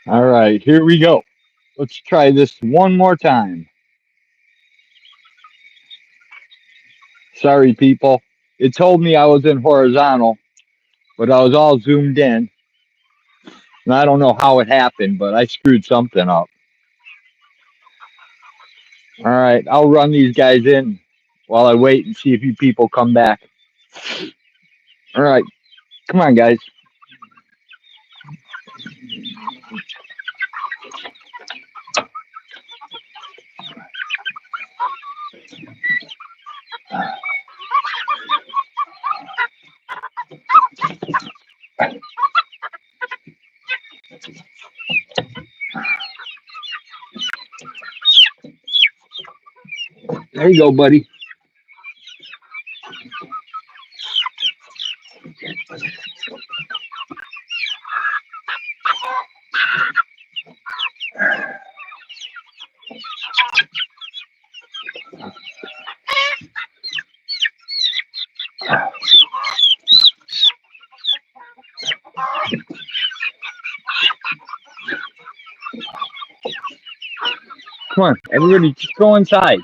All right, here we go. Let's try this one more time. Sorry, people. It told me I was in horizontal, but I was all zoomed in. And I don't know how it happened, but I screwed something up. All right, I'll run these guys in while I wait and see if you people come back. All right, come on, guys. There you go, buddy. Come on, everybody, just go inside.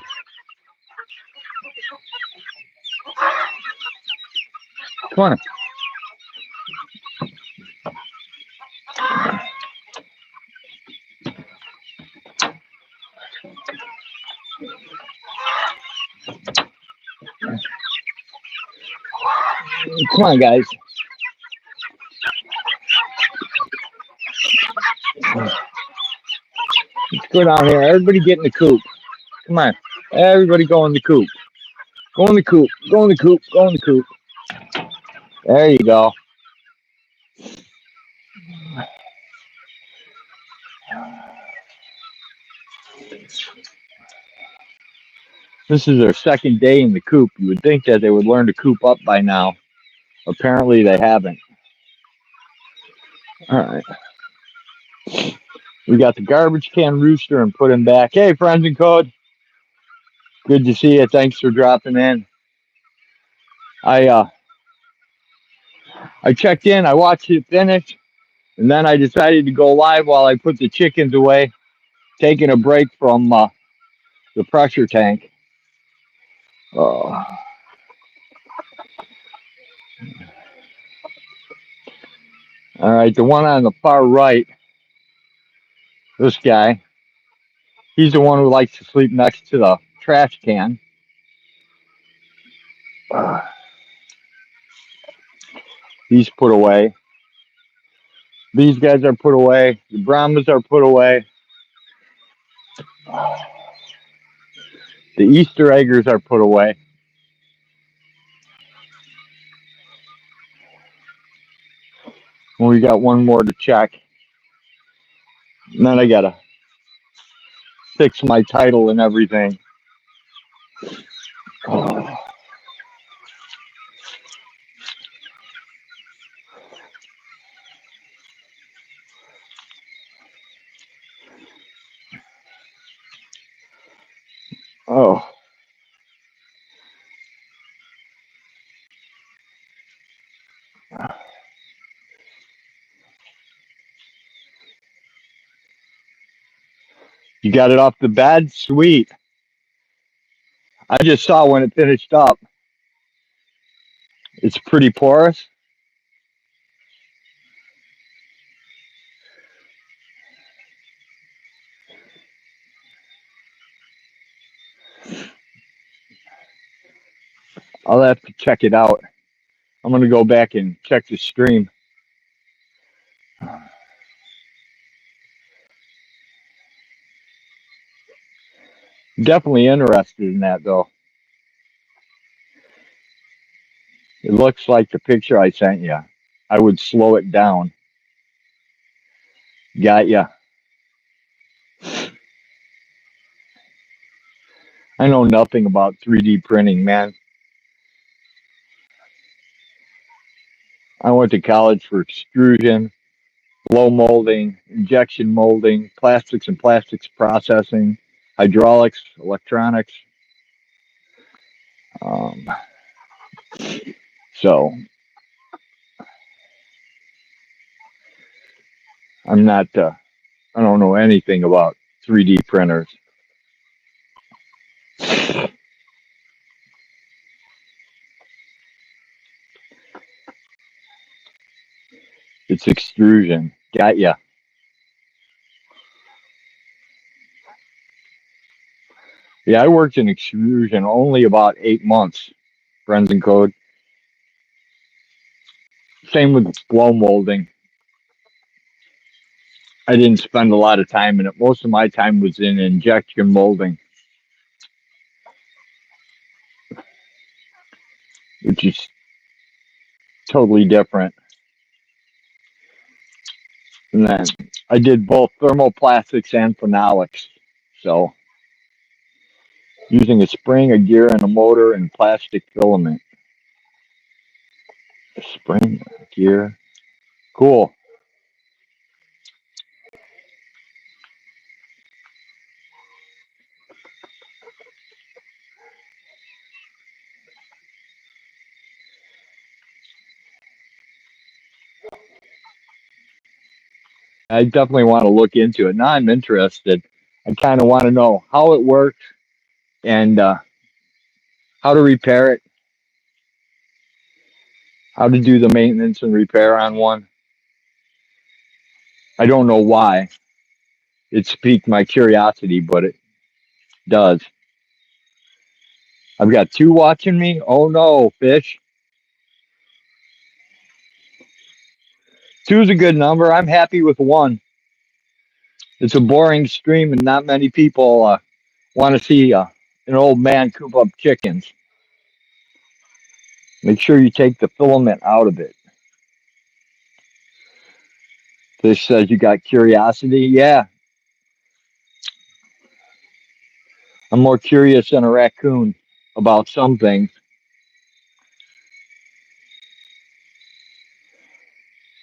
Come on. Come on, guys. Let's go down here. Everybody get in the coop. Come on. Everybody go in the coop. Go in the coop. Go in the coop. Go in the coop. There you go. This is their second day in the coop. You would think that they would learn to coop up by now. Apparently they haven't. All right. We got the garbage can rooster and put him back. Hey, friends in code. Good to see you. Thanks for dropping in. I checked in. I watched it finish, and then I decided to go live while I put the chickens away, taking a break from the pressure tank. Uh, all right, the one on the far right, this guy, he's the one who likes to sleep next to the trash can. He's put away. These guys are put away. The Brahmas are put away. The Easter eggers are put away. And we got one more to check. And then I gotta fix my title and everything. Oh. You got it off the bed? Sweet. I just saw when it finished up. It's pretty porous. I'll have to check it out. I'm going to go back and check the stream. Definitely interested in that, though. It looks like the picture I sent you. I would slow it down. Got ya. I know nothing about 3D printing, man. I went to college for extrusion, blow molding, injection molding, plastics and plastics processing, hydraulics, electronics. Um, so I'm not I don't know anything about 3D printers. It's extrusion. Got ya. Yeah, I worked in extrusion only about 8 months. Friends and code. Same with blow molding. I didn't spend a lot of time in it. Most of my time was in injection molding, which is totally different. And then I did both thermoplastics and phenolics. So using a spring, a gear, and a motor and plastic filament. A spring, a gear. Cool. I definitely want to look into it. Now I'm interested. I kind of want to know how it works and how to repair it, how to do the maintenance and repair on one. I don't know why. It piqued my curiosity, but it does. I've got two watching me. Oh no, fish. Two's a good number. I'm happy with one. It's a boring stream, and not many people want to see an old man coop up chickens. Make sure you take the filament out of it. Fish says you got curiosity. Yeah, I'm more curious than a raccoon about some things.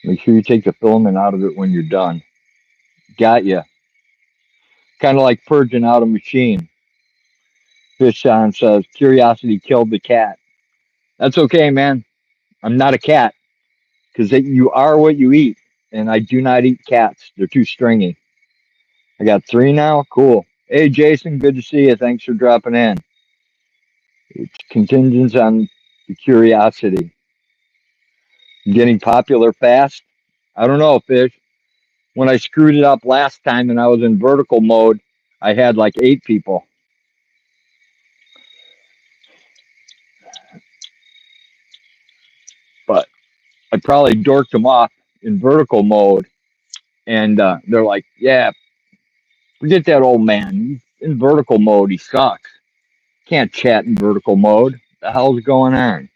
Make sure you take the filament out of it when you're done. Got ya. Kind of like purging out a machine. Fish on says curiosity killed the cat. That's okay, man. I'm not a cat because you are what you eat, and I do not eat cats. They're too stringy. I got three now. Cool. Hey, Jason, good to see you. Thanks for dropping in. It's contingent on the curiosity. Getting popular fast? I don't know, Fish. When I screwed it up last time and I was in vertical mode, I had like 8 people. But I probably dorked them off in vertical mode. And they're like, yeah, forget that old man. He's in vertical mode. He sucks. Can't chat in vertical mode. The hell's going on?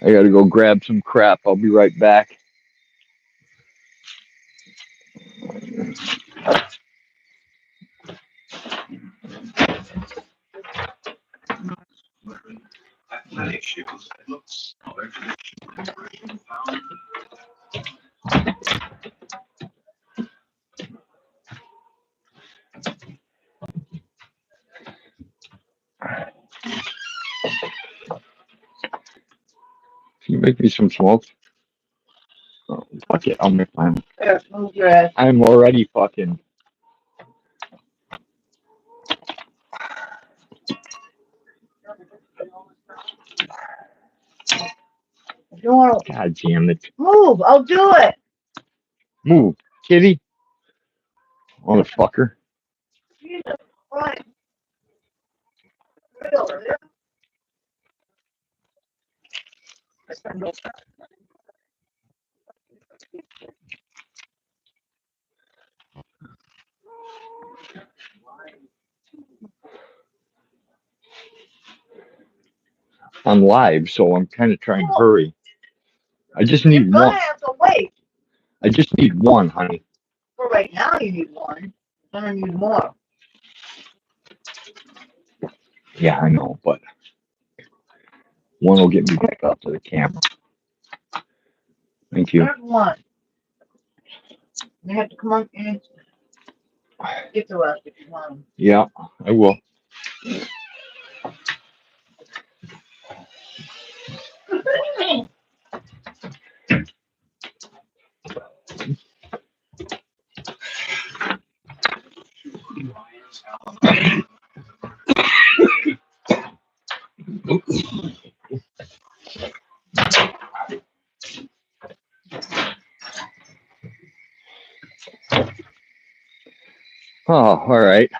I gotta go grab some crap. I'll be right back. Can you make me some smoke? Oh, fuck it. I'll make mine. Here, move your ass. I'm already fucking. Don't God damn it. move. I'll do it. Move, kitty. Motherfucker. Jesus Christ. Right over there. I'm live, so I'm kind of trying to hurry. I just You're need gonna one. have to wait. I just need one, honey. For right now, you need one. You're gonna need more. Yeah, I know, but one will get me back up to the camera. Thank you. There's one. You have to come on in. Get the rest if you want. Yeah, I will. Oh, all right.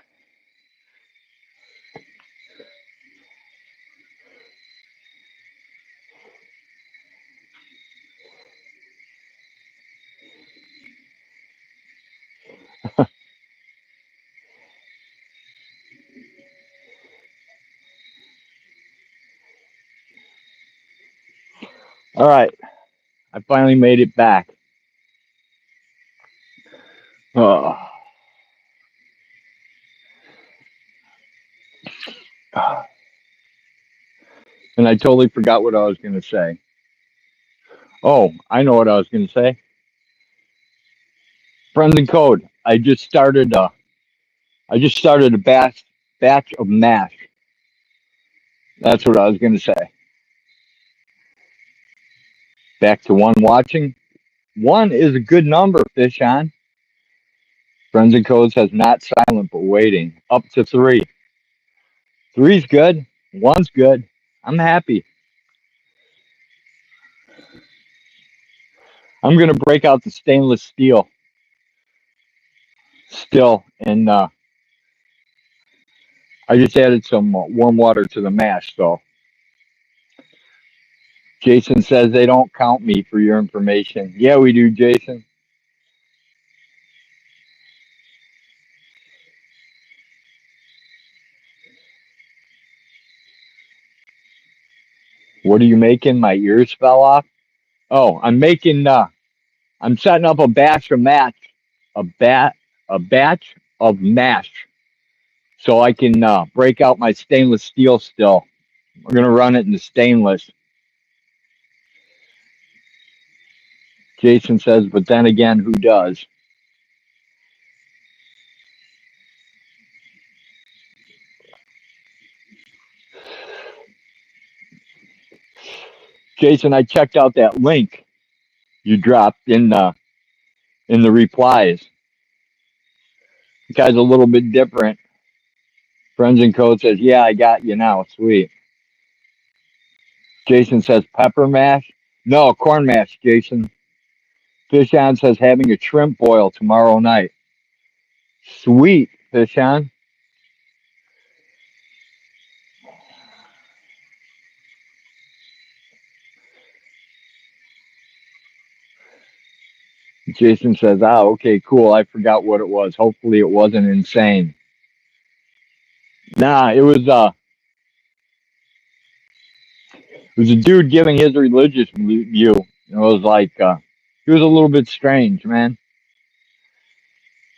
All right. I finally made it back. Oh. And I totally forgot what I was going to say. Oh, I know what I was going to say. Friends and code. I just started a batch of mash. That's what I was going to say. Back to one watching. One is a good number, fish on. Friends and codes has not silent but waiting. Up to three. Three's good. One's good. I'm happy. I'm going to break out the stainless steel still, and I just added some warm water to the mash. So Jason says they don't count me for your information. Yeah, we do, Jason. What are you making? My ears fell off. Oh, I'm setting up a batch of mash, a bat, a batch of mash, so I can break out my stainless steel. Still, we're gonna run it in the stainless. Jason says, but then again, who does? Jason, I checked out that link you dropped in the replies. The guy's a little bit different. Friends and Code says, yeah, I got you now. Sweet. Jason says, pepper mash? No, corn mash, Jason. Fish on says, having a shrimp boil tomorrow night. Sweet, Fish on. Jason says, ah, okay, cool. I forgot what it was. Hopefully it wasn't insane. Nah, it was a dude giving his religious view. It was like he was a little bit strange, man.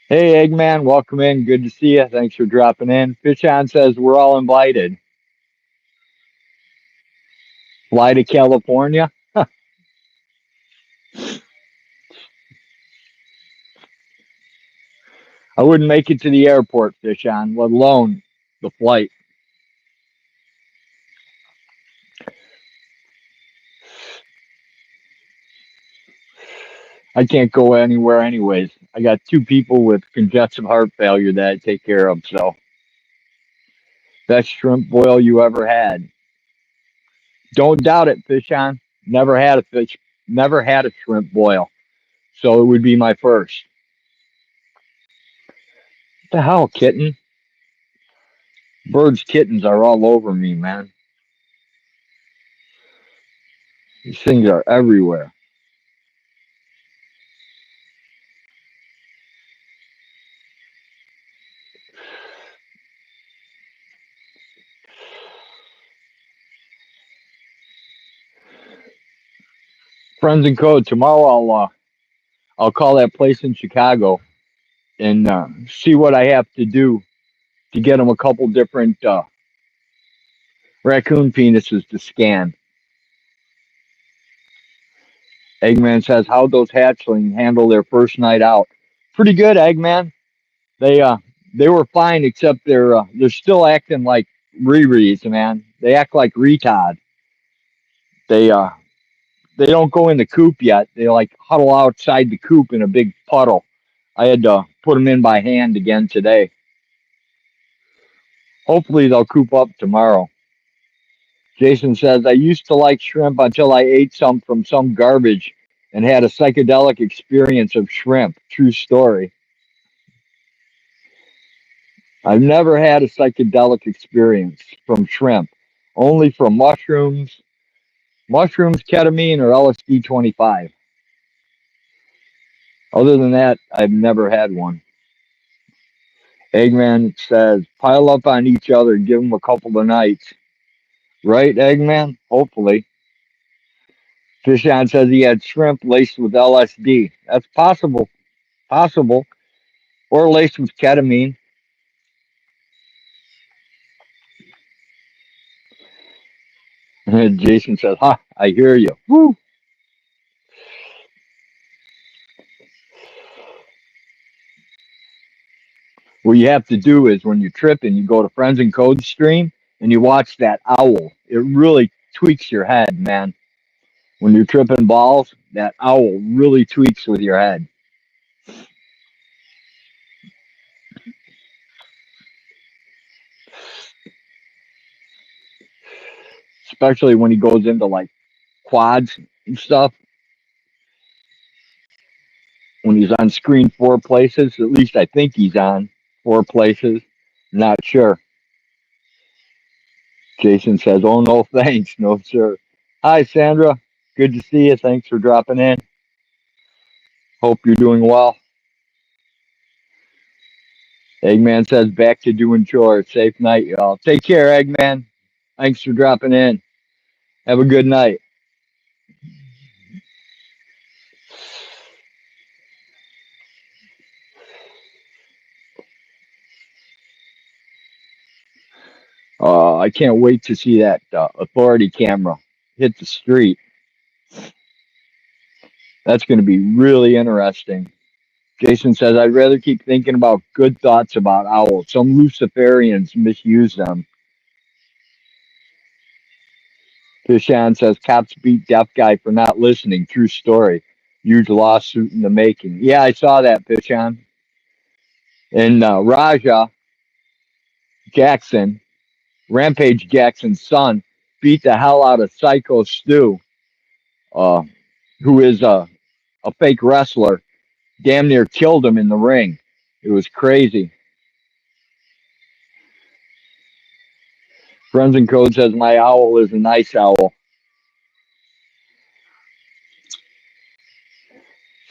Hey, Eggman, welcome in. Good to see you. Thanks for dropping in. Fish on says we're all invited. Fly to California. I wouldn't make it to the airport, Fish on, let alone the flight. I can't go anywhere anyways. I got two people with congestive heart failure that I take care of. So best shrimp boil you ever had. Don't doubt it, Fish on. Never had a shrimp boil. So it would be my first. What the hell, kitten? Birds, kittens are all over me, man. These things are everywhere. Friends and code. Tomorrow I'll call that place in Chicago and see what I have to do to get them a couple different raccoon penises to scan. Eggman says, how'd those hatchlings handle their first night out? Pretty good, Eggman. They they were fine, except they're still acting like Riri's, man. They act like retard. They they don't go in the coop yet. They like huddle outside the coop in a big puddle. I had to put them in by hand again today. Hopefully they'll coop up tomorrow. Jason says, I used to like shrimp until I ate some from some garbage and had a psychedelic experience of shrimp. True story. I've never had a psychedelic experience from shrimp, only from mushrooms, ketamine, or LSD 25. Other than that, I've never had one. Eggman says, pile up on each other, give them a couple of nights. Right, Eggman? Hopefully. Fishon says he had shrimp laced with LSD. That's possible. Possible. Or laced with ketamine. And Jason says, ha, I hear you. Woo. What you have to do is when you're tripping, you go to Friends and Code stream and you watch that owl. It really tweaks your head, man. When you're tripping balls, that owl really tweaks with your head. Especially when he goes into like quads and stuff. When he's on screen four places, at least I think he's on four places. Not sure. Jason says, oh, no, thanks. No, sir. Hi, Sandra. Good to see you. Thanks for dropping in. Hope you're doing well. Eggman says, back to doing chores. Safe night, y'all. Take care, Eggman. Thanks for dropping in. Have a good night. I can't wait to see that authority camera hit the street. That's going to be really interesting. Jason says, I'd rather keep thinking about good thoughts about owls. Some Luciferians misuse them. Fishan says, cops beat deaf guy for not listening. True story. Huge lawsuit in the making. Yeah, I saw that, Fishan. And Raja Jackson, Rampage Jackson's son, beat the hell out of Psycho Stu, uh, who is a fake wrestler. Damn near killed him in the ring. It was crazy. Friends and Code says, my owl is a nice owl.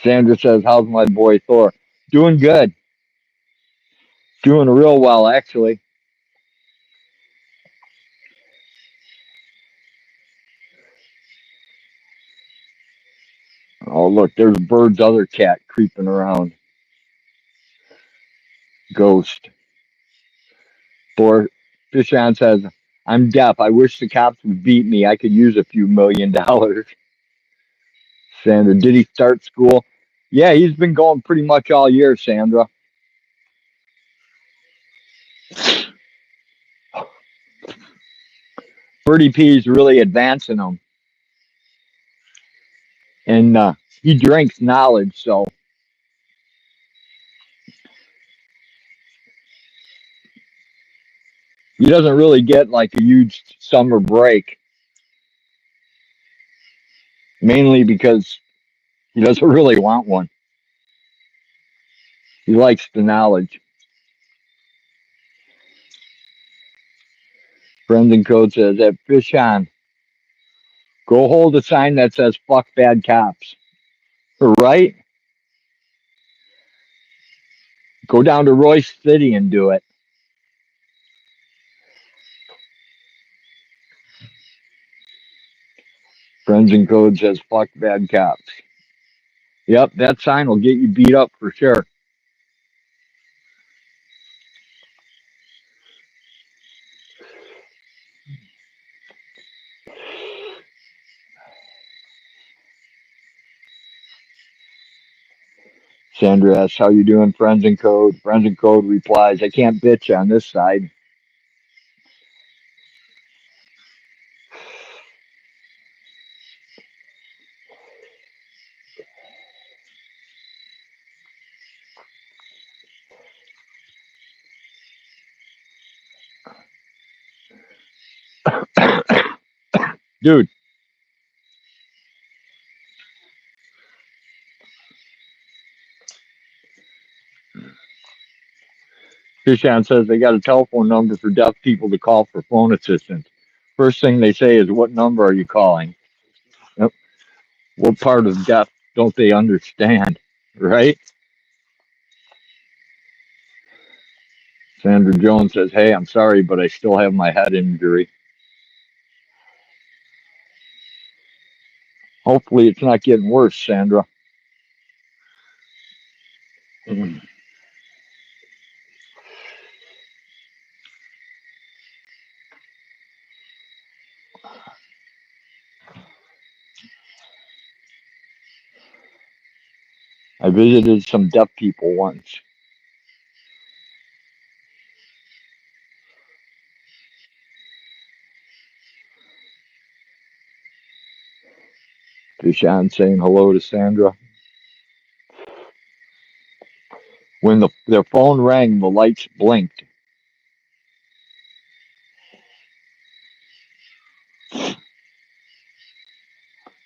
Sandra says, how's my boy Thor? Doing good. Doing real well, actually. Oh, look, there's Bird's other cat creeping around. Ghost. Thor. Fishan says, I'm deaf. I wish the cops would beat me. I could use a few $1 million. Sandra, did he start school? Yeah, he's been going pretty much all year, Sandra. Birdie P's really advancing him. And he drinks knowledge, so he doesn't really get like a huge summer break, mainly because he doesn't really want one. He likes the knowledge. Brendan Code says, at Fish On, go hold a sign that says fuck bad cops. Right? Go down to Royce City and do it. Brendan Code says fuck bad cops. Yep, that sign will get you beat up for sure. Sandra asks, how you doing, friends in code? Friends in code replies, I can't bitch on this side. Dude, Krishan says they got a telephone number for deaf people to call for phone assistance. First thing they say is, what number are you calling? Yep. What part of deaf don't they understand? Right? Sandra Jones says, hey, I'm sorry, but I still have my head injury. Hopefully it's not getting worse, Sandra. I visited some deaf people once. Krishan saying hello to Sandra. When their phone rang, the lights blinked.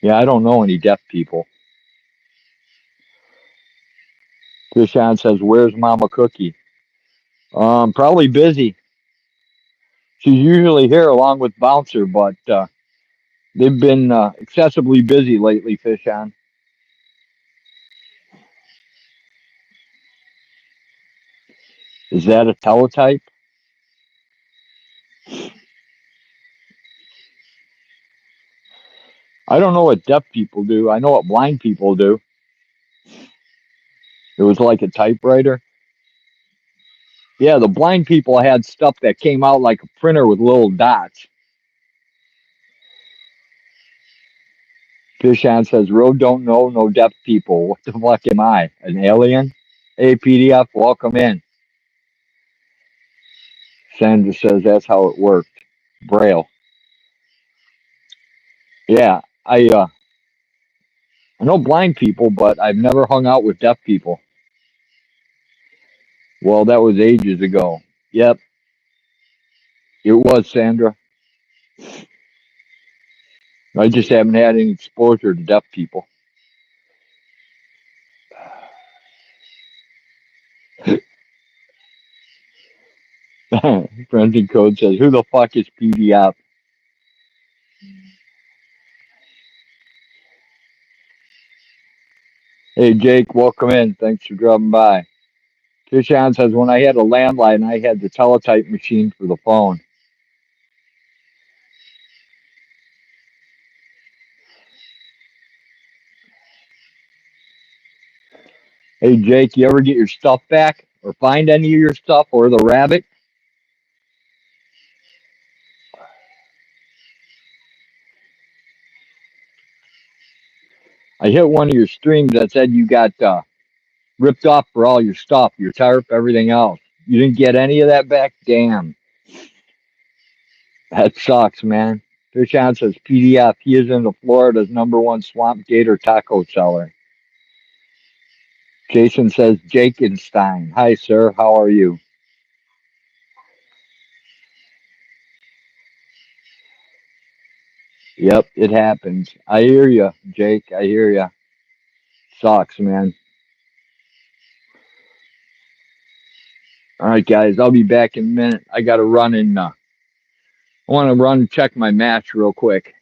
Yeah, I don't know any deaf people. Krishan says, where's Mama Cookie? Probably busy. She's usually here along with Bouncer, but they've been excessively busy lately, Fishan. Is that a teletype? I don't know what deaf people do. I know what blind people do. It was like a typewriter. Yeah, the blind people had stuff that came out like a printer with little dots. Fishan says, Road don't know no deaf people. What the fuck am I? An alien? Hey, PDF, welcome in. Sandra says that's how it worked. Braille. Yeah, I know blind people, but I've never hung out with deaf people. Well, that was ages ago. Yep, it was, Sandra. I just haven't had any exposure to deaf people. Friends in Code says, who the fuck is PDF? Hey, Jake, welcome in. Thanks for dropping by. Kishan says, when I had a landline, I had the teletype machine for the phone. Hey, Jake, you ever get your stuff back or find any of your stuff or the rabbit? I hit one of your streams that said you got ripped off for all your stuff, your tarp, everything else. You didn't get any of that back? Damn. That sucks, man. Krishan says, PDF, he is into Florida's #1 swamp gator taco seller. Jason says, Jakenstein. Hi, sir. How are you? Yep, it happens. I hear you, Jake. I hear you. Sucks, man. All right, guys. I'll be back in a minute. I got to run and I want to run and check my match real quick.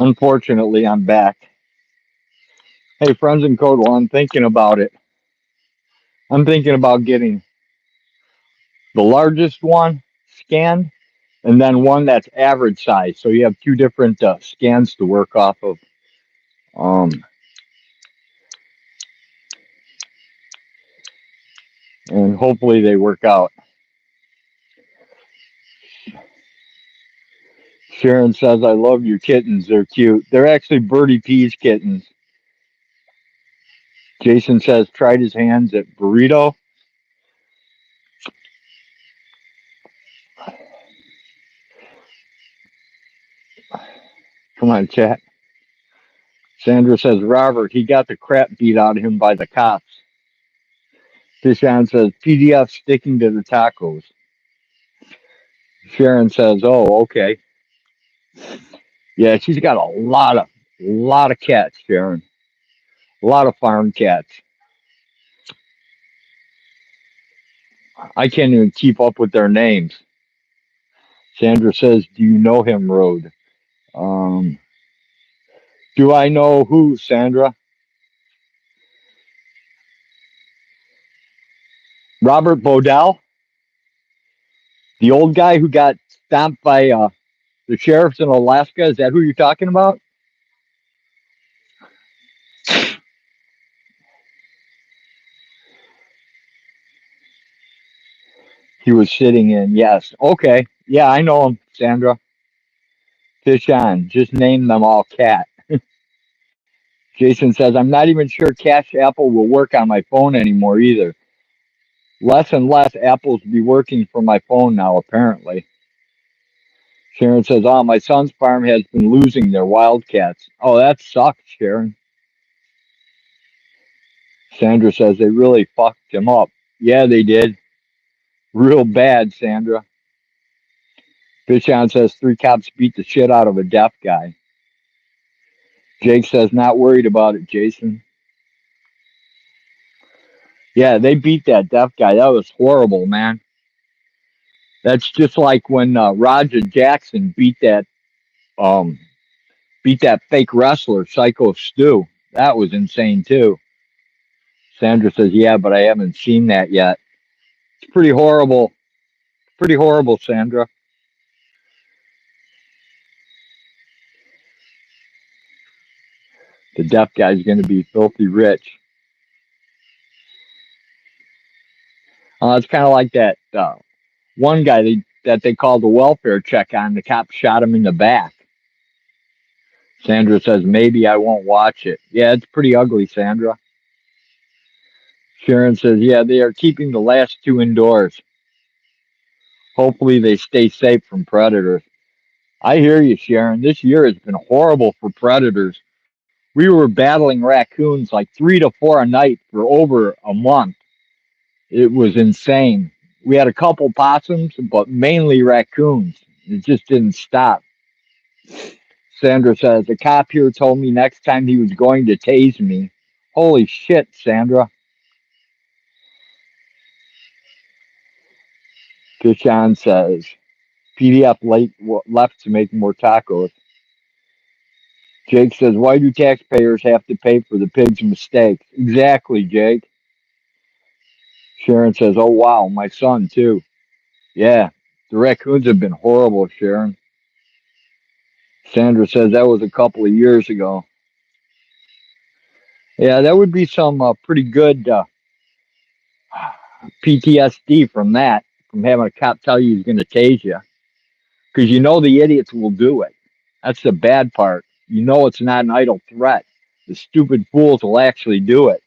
Unfortunately, I'm back. Hey, friends in code, while I'm thinking about it, I'm thinking about getting the largest one scanned and then one that's average size. So you have two different scans to work off of. Um, and hopefully they work out. Sharon says, I love your kittens. They're cute. They're actually Birdie P's kittens. Jason says, tried his hands at burrito. Come on, chat. Sandra says, Robert, he got the crap beat out of him by the cops. Tishan says, PDF sticking to the tacos. Sharon says, oh, okay. Yeah, she's got a lot of cats, Sharon. A lot of farm cats. I can't even keep up with their names. Sandra says, do you know him, Road? Um, do I know who, Sandra? Robert Bodell? The old guy who got stomped by the sheriffs in Alaska? Is that who you're talking about? He was sitting in, yes. Okay. Yeah, I know him, Sandra. Fish on. Just name them all cat. Jason says, I'm not even sure Cash Apple will work on my phone anymore either. Less and less apples be working for my phone now, apparently. Sharon says, oh, my son's farm has been losing their wildcats. Oh, that sucks, Sharon. Sandra says, they really fucked him up. Yeah, they did. Real bad, Sandra. Fishon says, three cops beat the shit out of a deaf guy. Jake says, not worried about it, Jason. Yeah, they beat that deaf guy. That was horrible, man. That's just like when Roger Jackson um beat that fake wrestler, Psycho Stu. That was insane too. Sandra says, yeah, but I haven't seen that yet. It's pretty horrible. Pretty horrible, Sandra. The deaf guy's going to be filthy rich. It's kind of like that one guy that they called a welfare check on. The cop shot him in the back. Sandra says, maybe I won't watch it. Yeah, it's pretty ugly, Sandra. Sharon says, yeah, they are keeping the last two indoors. Hopefully they stay safe from predators. I hear you, Sharon. This year has been horrible for predators. We were battling raccoons like 3 to 4 a night for over a month. It was insane. We had a couple possums, but mainly raccoons. It just didn't stop. Sandra says, the cop here told me next time he was going to tase me. Holy shit, Sandra. Kishan says, PDF left to make more tacos. Jake says, why do taxpayers have to pay for the pig's mistakes? Exactly, Jake. Sharon says, oh, wow, my son, too. Yeah, the raccoons have been horrible, Sharon. Sandra says, that was a couple of years ago. Yeah, that would be some pretty good PTSD from that, from having a cop tell you he's going to tase you. Because you know the idiots will do it. That's the bad part. You know it's not an idle threat. The stupid fools will actually do it.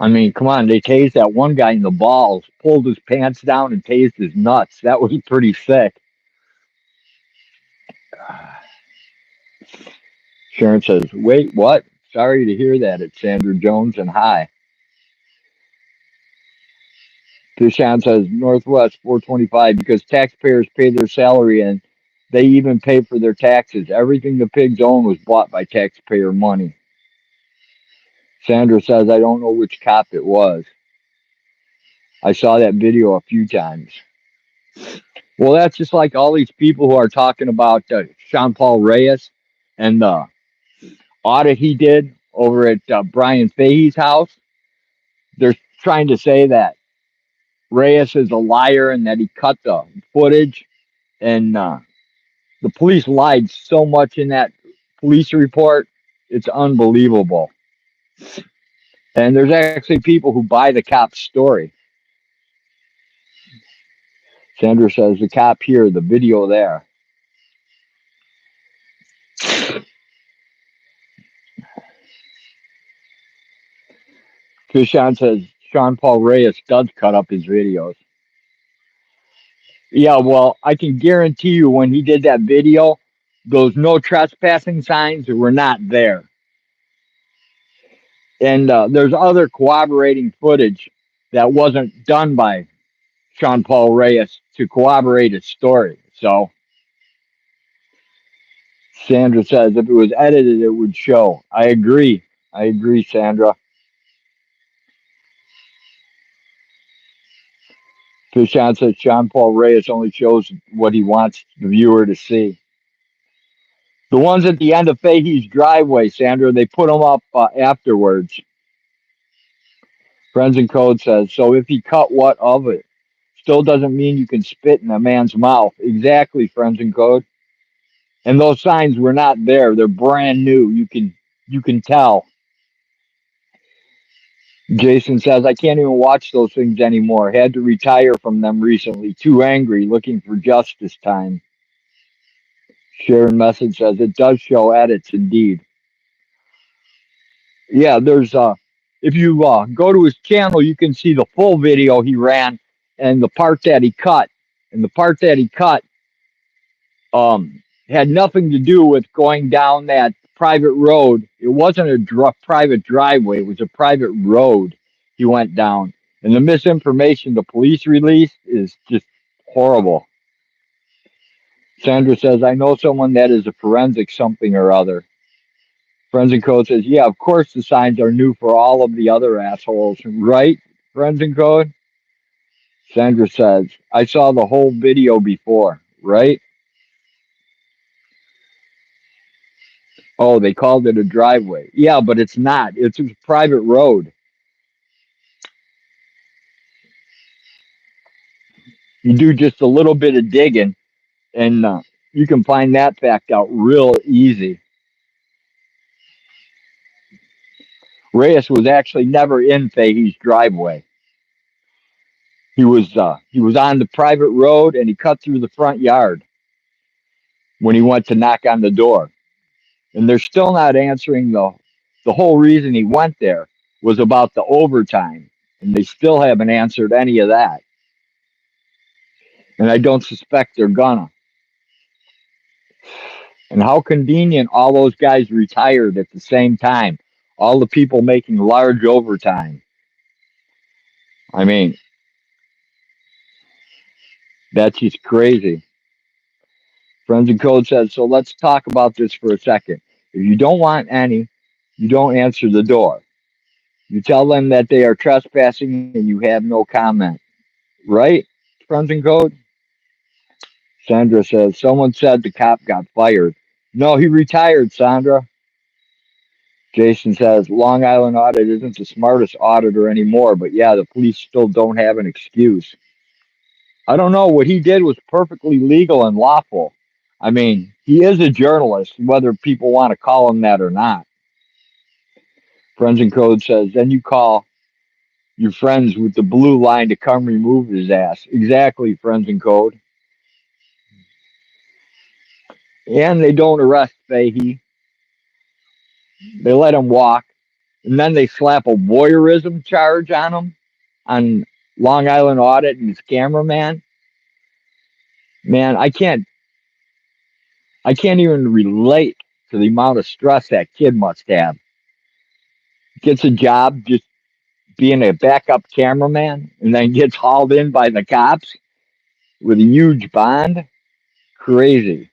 I mean, come on, they tased that one guy in the balls, pulled his pants down, and tased his nuts. That was pretty sick. Sharon says, "Wait, what? Sorry to hear that." It's Sandra Jones and hi. Deshaun says, "Northwest 425 because taxpayers pay their salary and they even pay for their taxes. Everything the pigs own was bought by taxpayer money." Sandra says, "I don't know which cop it was. I saw that video a few times." Well, that's just like all these people who are talking about Sean Paul Reyes and the audit he did over at Brian Fahey's house. They're trying to say that Reyes is a liar and that he cut the footage. And the police lied so much in that police report. It's unbelievable. And there's actually people who buy the cop's story. Sandra says, the cop here, the video there. Krishan says, Sean Paul Reyes does cut up his videos. Yeah, well, I can guarantee you when he did that video, those no trespassing signs were not there. And there's other corroborating footage that wasn't done by Sean Paul Reyes to corroborate his story. So Sandra says if it was edited, it would show. I agree. I agree, Sandra. Krishan says Sean Paul Reyes only shows what he wants the viewer to see. The ones at the end of Fahey's driveway, Sandra, they put them up afterwards. Friends and Code says, so if he cut what of it? Still doesn't mean you can spit in a man's mouth. Exactly, Friends and Code. And those signs were not there. They're brand new. You can tell. Jason says, I can't even watch those things anymore. Had to retire from them recently. Too angry, looking for justice time. Sharon Message says, it does show edits indeed. Yeah, there's if you go to his channel, you can see the full video he ran and the part that he cut. And the part that he cut had nothing to do with going down that private road. It wasn't a private driveway, it was a private road he went down. And the misinformation the police released is just horrible. Sandra says, I know someone that is a forensic something or other. Friends and Code says, yeah, of course the signs are new for all of the other assholes. Right, Friends and Code? Sandra says, I saw the whole video before. Right? Oh, they called it a driveway. Yeah, but it's not. It's a private road. You do just a little bit of digging, and you can find that fact out real easy. Reyes was actually never in Fahey's driveway. He was on the private road, and he cut through the front yard when he went to knock on the door. And they're still not answering the whole reason he went there was about the overtime, and they still haven't answered any of that. And I don't suspect they're gonna. And how convenient all those guys retired at the same time. All the people making large overtime. I mean, that's just crazy. Friends and Code says, so let's talk about this for a second. If you don't want any, you don't answer the door. You tell them that they are trespassing and you have no comment. Right, Friends and Code? Sandra says, someone said the cop got fired. No, he retired, Sandra. Jason says, Long Island audit isn't the smartest auditor anymore, but yeah, the police still don't have an excuse. I don't know. What he did was perfectly legal and lawful. I mean, he is a journalist, whether people want to call him that or not. Friends and Code says, then you call your friends with the blue line to come remove his ass. Exactly, Friends and Code. And they don't arrest Fahey. They let him walk. and then they slap a voyeurism charge on him on Long Island Audit and his cameraman. Man, I can't even relate to the amount of stress that kid must have. Gets a job just being a backup cameraman and then gets hauled in by the cops with a huge bond. Crazy.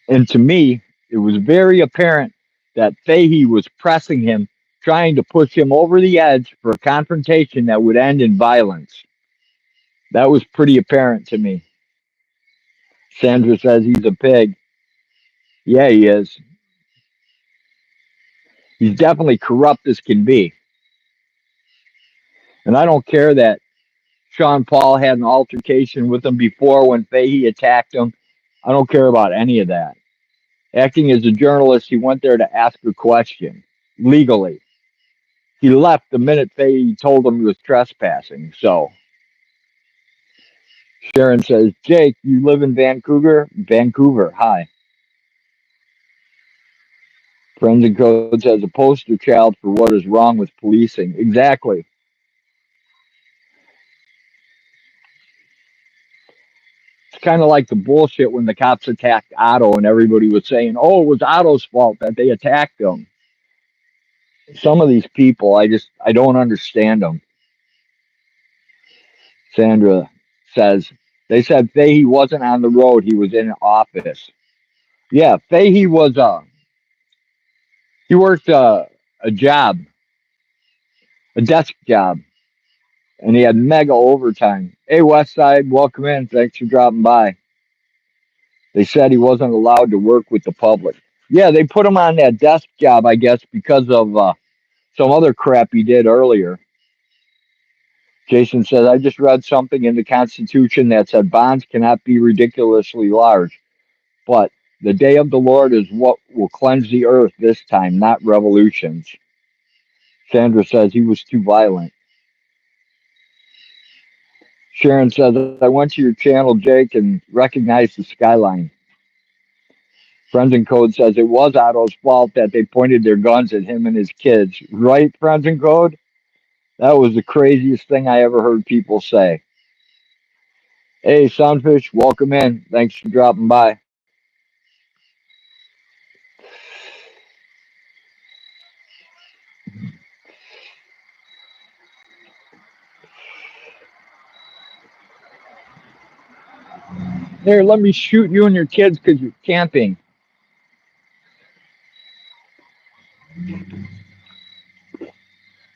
And to me, it was very apparent that Fahey was pressing him, trying to push him over the edge for a confrontation that would end in violence. That was pretty apparent to me. Sandra says he's a pig. Yeah, he is. He's definitely corrupt as can be. And I don't care that Sean Paul had an altercation with him before when Fahey attacked him. I don't care about any of that. Acting as a journalist, he went there to ask a question legally. He left the minute Fahey told him he was trespassing. So Sharon says, Jake, you live in Vancouver? Vancouver, hi. Friends and Codes has a poster child for what is wrong with policing. Exactly. It's kind of like the bullshit when the cops attacked Otto and everybody was saying, oh, it was Otto's fault that they attacked him. Some of these people, I don't understand them. Sandra says, they said Fahey wasn't on the road, he was in office. Yeah, Fahey was, he worked a job, a desk job, and he had mega overtime. Hey, Westside, welcome in. Thanks for dropping by. They said he wasn't allowed to work with the public. Yeah, they put him on that desk job, I guess, because of some other crap he did earlier. Jason says, I just read something in the Constitution that said bonds cannot be ridiculously large, but the day of the Lord is what will cleanse the earth this time, not revolutions. Sandra says he was too violent. Sharon says, I went to your channel, Jake, and recognized the skyline. Friends and Code says it was Otto's fault that they pointed their guns at him and his kids. Right, Friends and Code? That was the craziest thing I ever heard people say. Hey, Sunfish, welcome in. Thanks for dropping by. Here, let me shoot you and your kids because you're camping.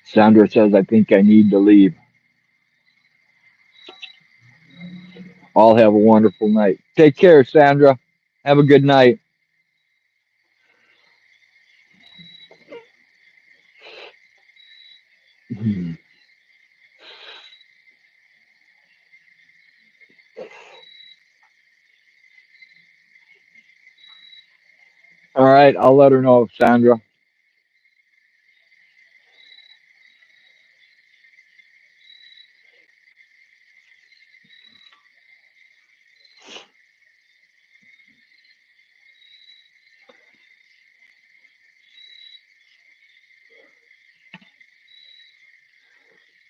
Sandra says, I think I need to leave. All have a wonderful night. Take care, Sandra. Have a good night. All right, I'll let her know, Sandra.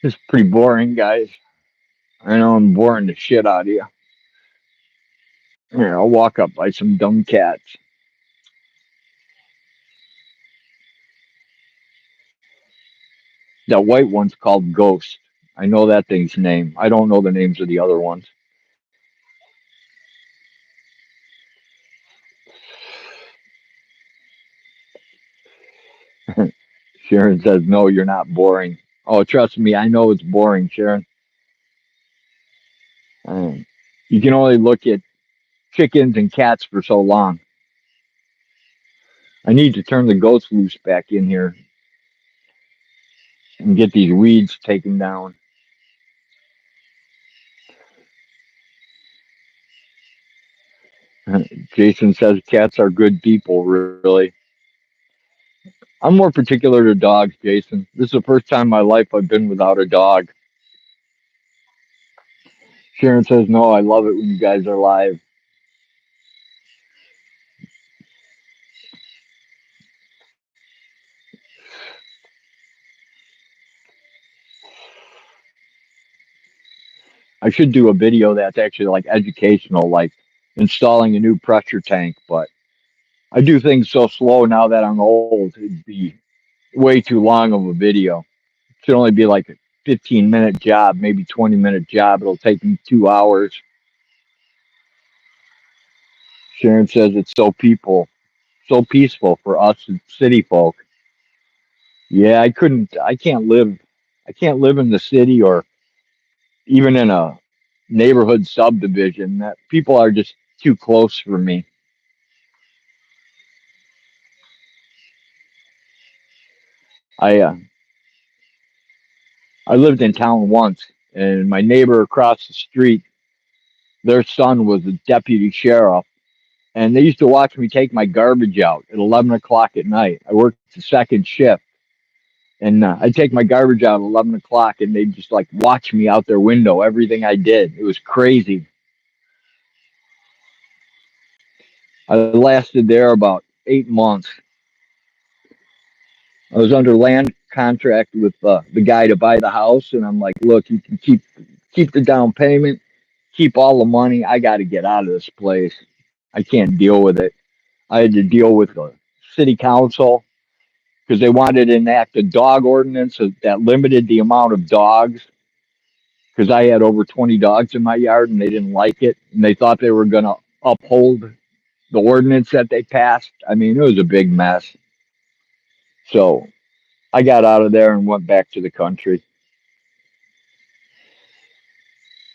It's pretty boring, guys. I know I'm boring the shit out of you. Here, I'll walk up by some dumb cats. That white one's called Ghost. I know that thing's name. I don't know the names of the other ones. Sharon says, no, you're not boring. Oh, trust me, I know it's boring, Sharon. Um, you can only look at chickens and cats for so long. I need to turn the ghost loose back in here and get these weeds taken down. Jason says cats are good people, really. I'm more particular to dogs, Jason. This is the first time in my life I've been without a dog. Sharon says, no, I love it when you guys are live. I should do a video that's actually like educational, like installing a new pressure tank. But I do things so slow now that I'm old. It'd be way too long of a video. It should only be like a 15-minute job, maybe 20-minute job. It'll take me 2 hours. Sharon says it's so peaceful for us city folk. Yeah, I can't live in the city or even in a neighborhood subdivision. That people are just too close for me. I uh, I lived in town once, and my neighbor across the street, their son was a deputy sheriff, and they used to watch me take my garbage out at 11 o'clock at night. I worked the second shift, and I'd take my garbage out at 11 o'clock, and they'd just like watch me out their window, everything I did. It was crazy. I lasted there about 8 months. I was under land contract with the guy to buy the house, and I'm like, look, you can keep the down payment, keep all the money. I got to get out of this place. I can't deal with it. I had to deal with the city council because they wanted to enact a dog ordinance that limited the amount of dogs because I had over 20 dogs in my yard and they didn't like it and they thought they were going to uphold the ordinance that they passed. I mean, it was a big mess. So I got out of there and went back to the country.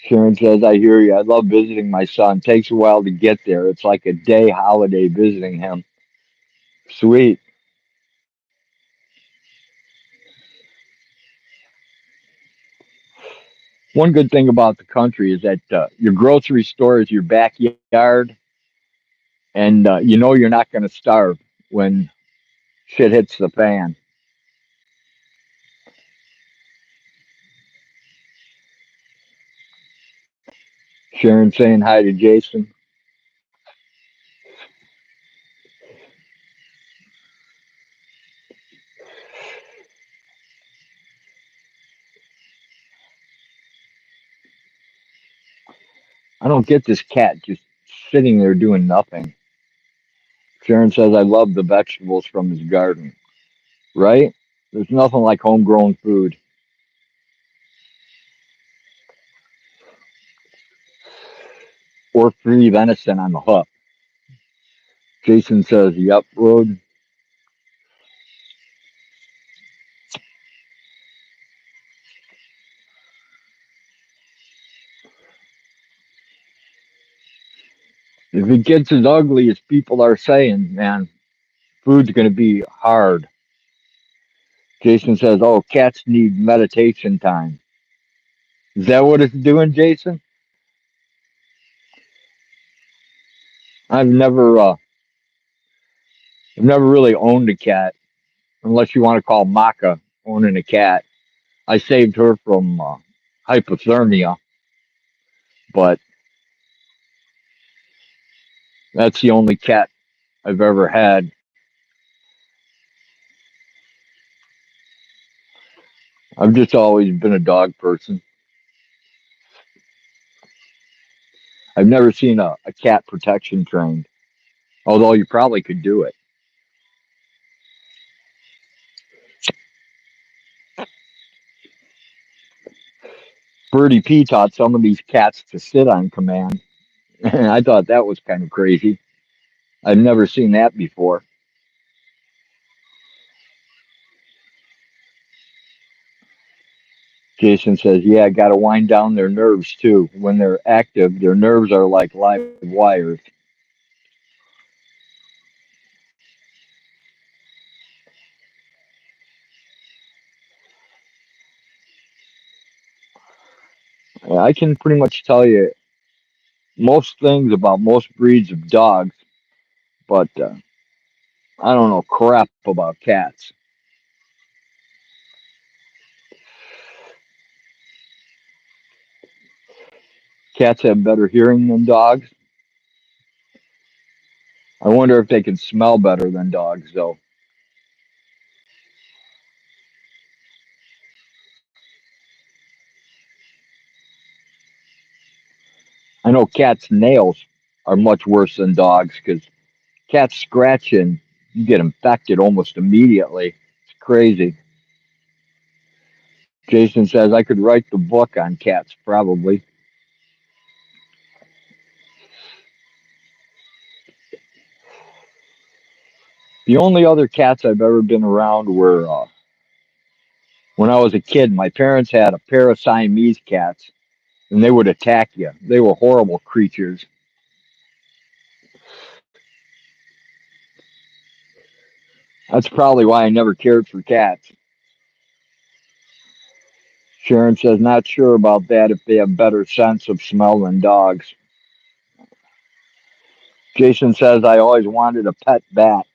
Sharon says, I hear you. I love visiting my son. Takes a while to get there. It's like a day holiday visiting him. Sweet. One good thing about the country is that your grocery store is your backyard, and you know you're not going to starve when shit hits the fan. Sharon saying hi to Jason. I don't get this cat just sitting there doing nothing. Sharon says, I love the vegetables from his garden. Right? There's nothing like homegrown food or free venison on the hook. Jason says, yep, road. If it gets as ugly as people are saying, man, food's going to be hard. Jason says, oh, cats need meditation time. Is that what it's doing, Jason? I've never, uh, I've never really owned a cat, unless you want to call Maka owning a cat. I saved her from hypothermia, but that's the only cat I've ever had. I've just always been a dog person. I've never seen a cat protection trained, although you probably could do it. Birdie P taught some of these cats to sit on command, and I thought that was kind of crazy. I've never seen that before. Jason says, yeah, got to wind down their nerves too. When they're active, their nerves are like live wires. I can pretty much tell you most things about most breeds of dogs, but I don't know crap about cats. Cats have better hearing than dogs. I wonder if they can smell better than dogs, though. I know cats' nails are much worse than dogs because cats scratching, you get infected almost immediately. It's crazy. Jason says I could write the book on cats, probably. The only other cats I've ever been around were when I was a kid. My parents had a pair of Siamese cats, and they would attack you. They were horrible creatures. That's probably why I never cared for cats. Sharon says, not sure about that if they have better sense of smell than dogs. Jason says, I always wanted a pet bat.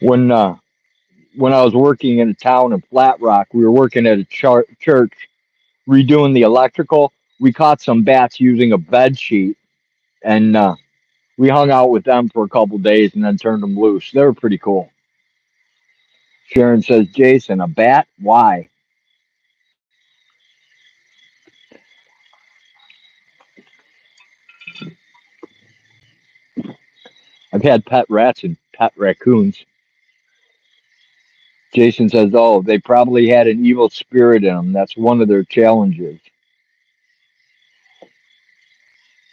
When uh, when I was working in a town in Flat Rock, we were working at a church redoing the electrical. We caught some bats using a bed sheet, and we hung out with them for a couple days and then turned them loose. They were pretty cool. Sharon says, Jason, a bat? Why? I've had pet rats and pet raccoons. Jason says, oh, they probably had an evil spirit in them. That's one of their challenges.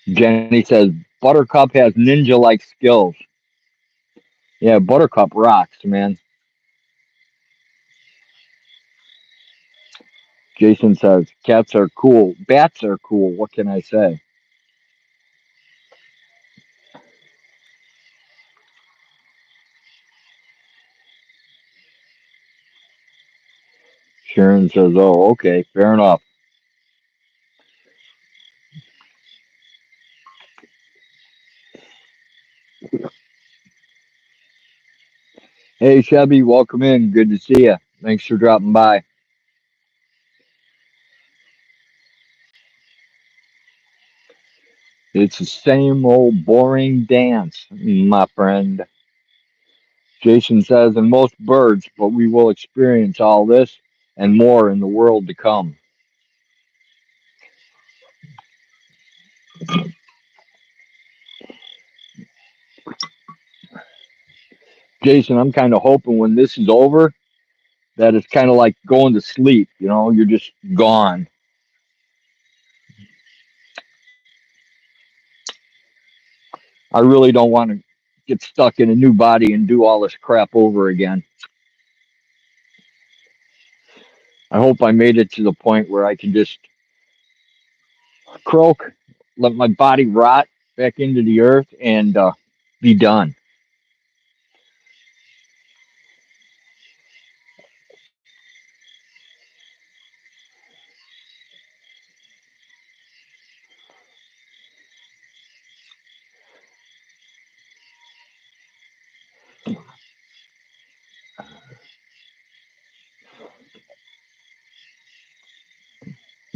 Jenny says, Buttercup has ninja like skills. Yeah, Buttercup rocks, man. Jason says, cats are cool. Bats are cool. What can I say? Sharon says, oh, okay, fair enough. Hey, Chevy, welcome in. Good to see you. Thanks for dropping by. It's the same old boring dance, my friend. Jason says, and most birds, but we will experience all this and more in the world to come. Jason, I'm kind of hoping when this is over that it's kind of like going to sleep. You know, you're just gone. I really don't want to get stuck in a new body and do all this crap over again. I hope I made it to the point where I can just croak, let my body rot back into the earth, and be done.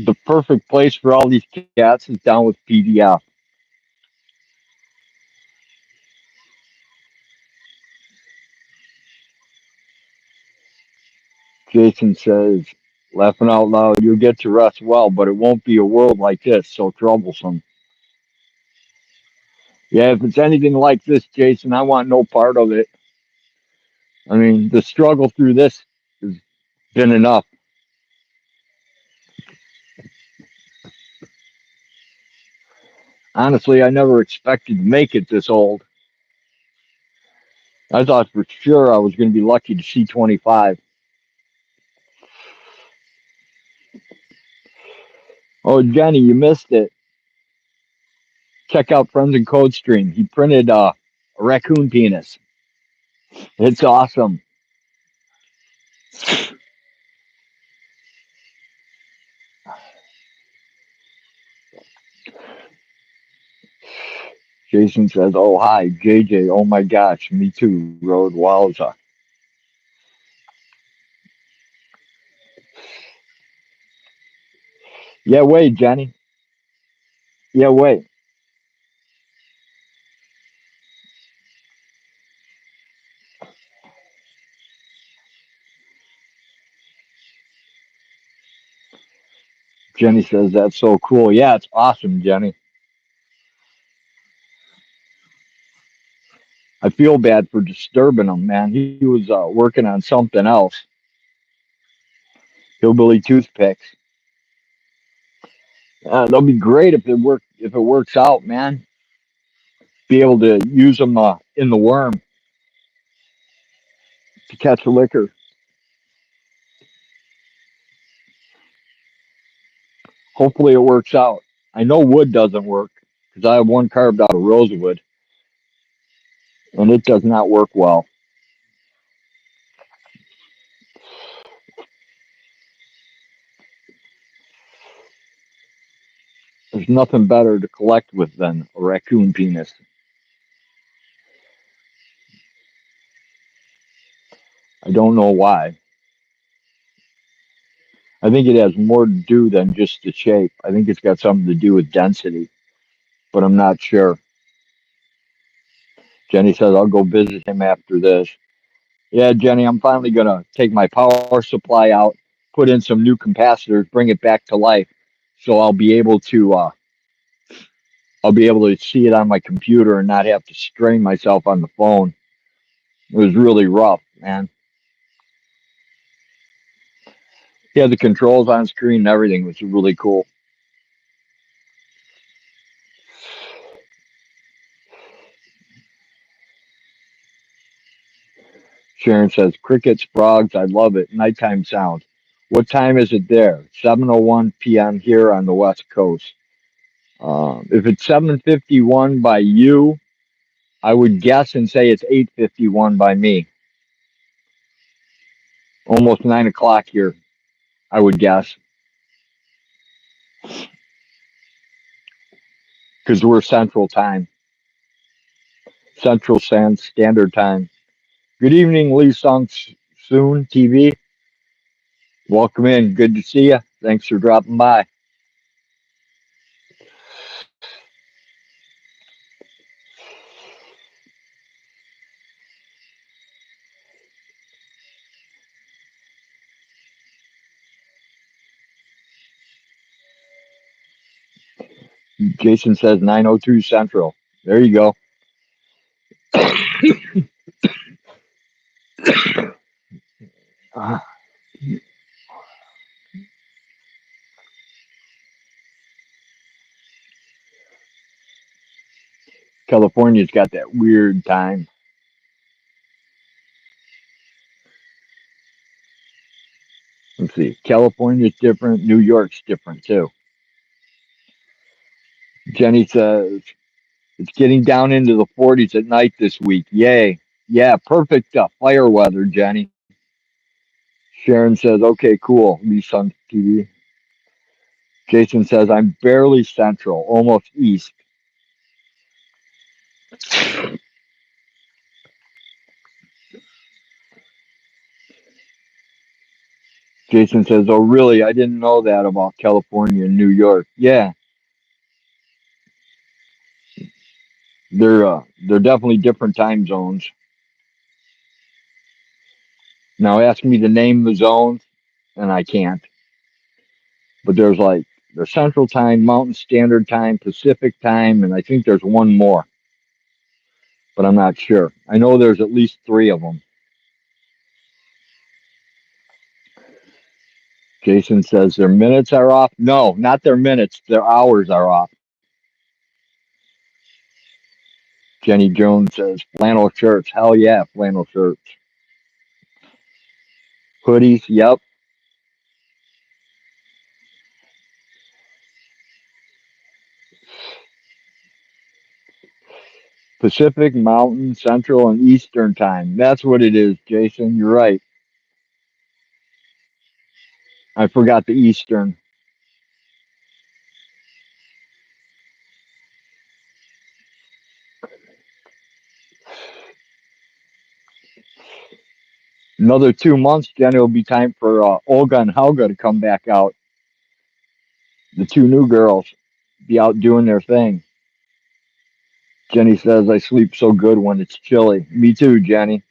The perfect place for all these cats is down with PDF. Jason says, laughing out loud, you'll get to rest well, but it won't be a world like this, so troublesome. Yeah, if it's anything like this, Jason, I want no part of it. I mean, the struggle through this has been enough. Honestly, I never expected to make it this old. I thought for sure I was going to be lucky to see 25. Oh, Jenny, you missed it. Check out Friends and Code Stream. He printed a raccoon penis. It's awesome. Jason says, oh, hi, JJ. Oh, my gosh. Me too, Road Wowza. Yeah, wait, Jenny. Yeah, wait. Jenny says that's so cool. Yeah, it's awesome, Jenny. I feel bad for disturbing him, man. He was working on something else. Hillbilly toothpicks. They'll be great if it works out, man. Be able to use them in the worm to catch a liquor. Hopefully it works out. I know wood doesn't work because I have one carved out of rosewood and it does not work well. There's nothing better to collect with than a raccoon penis. I don't know why. I think it has more to do than just the shape. I think it's got something to do with density, but I'm not sure. Jenny says I'll go visit him after this. Yeah, Jenny, I'm finally gonna take my power supply out, put in some new capacitors, bring it back to life, so I'll be able to see it on my computer and not have to strain myself on the phone. It was really rough, man. Yeah, the controls on screen and everything was really cool. Sharon says crickets, frogs, I love it. Nighttime sound. What time is it there? 7:01 p.m. here on the West Coast. If it's 7:51 by you, I would guess and say it's 8:51 by me. Almost 9 o'clock here, I would guess, because we're Central Time, Standard Time. Good evening, Lee Sung Soon TV. Welcome in. Good to see you. Thanks for dropping by. Jason says 9:02 Central. There you go. Uh, California's got that weird time. Let's see. California's different. New York's different too. Jenny says it's getting down into the 40s at night this week. Yay. Yeah, perfect fire weather, Jenny. Sharon says, okay, cool. Lee Sun TV. Jason says, I'm barely central, almost east. Jason says, oh, really? I didn't know that about California and New York. Yeah, they're definitely different time zones. Now, ask me to name the zones, and I can't. But there's Central Time, Mountain Standard Time, Pacific Time, and I think there's one more, but I'm not sure. I know there's at least three of them. Jason says their minutes are off. No, not their minutes. Their hours are off. Jenny Jones says flannel shirts. Hell yeah, flannel shirts. Hoodies. Yep. Pacific, Mountain, Central, and Eastern Time. That's what it is, Jason. You're right. I forgot the Eastern. Another 2 months, Jenny, will be time for Olga and Helga to come back out. The two new girls be out doing their thing. Jenny says, I sleep so good when it's chilly. Me too, Jenny.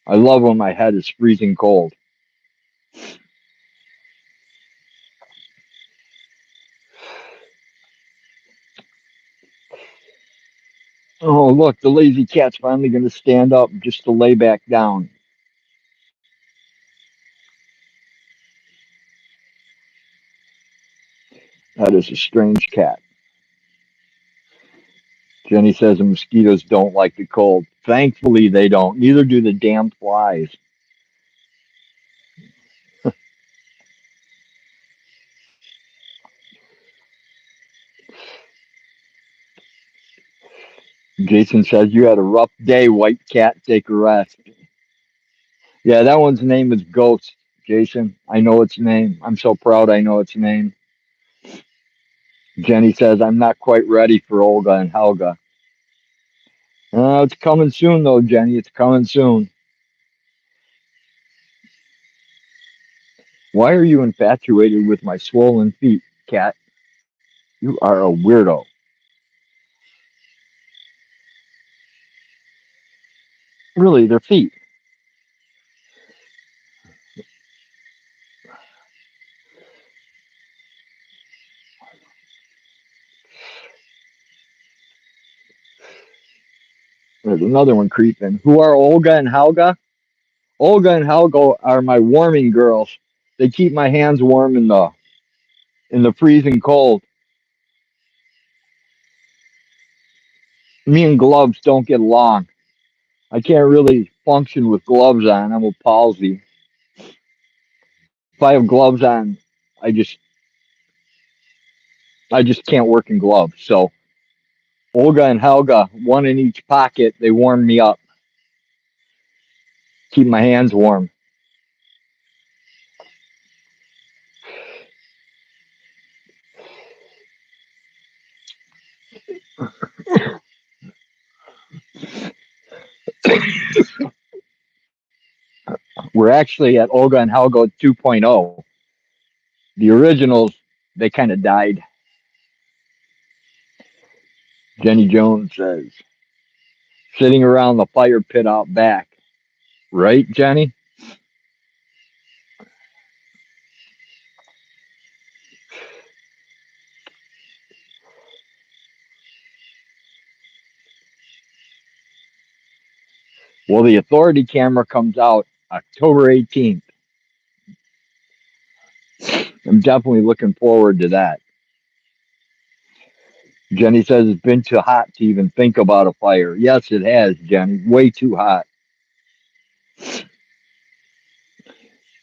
I love when my head is freezing cold. Oh, look, the lazy cat's finally going to stand up just to lay back down. That is a strange cat. Jenny says the mosquitoes don't like the cold. Thankfully, they don't. Neither do the damn flies. Jason says you had a rough day, white cat. Take a rest. Yeah, that one's name is Ghost, Jason. I know its name. I'm so proud I know its name. Jenny says, I'm not quite ready for Olga and Helga. It's coming soon, though, Jenny. It's coming soon. Why are you infatuated with my swollen feet, cat? You are a weirdo. Really, they're feet. There's another one creeping. Who are Olga and Helga? Olga and Helga are my warming girls. They keep my hands warm in the freezing cold. Me and gloves don't get along. I can't really function with gloves on. I'm a palsy. If I have gloves on, I just I just can't work in gloves. So Olga and Helga, one in each pocket, they warm me up, keep my hands warm. We're actually at Olga and Helga 2.0. The originals, they kind of died. Jenny Jones says, sitting around the fire pit out back. Right, Jenny? Well, the authority camera comes out October 18th. I'm definitely looking forward to that. Jenny says it's been too hot to even think about a fire. Yes, it has, Jenny. Way too hot.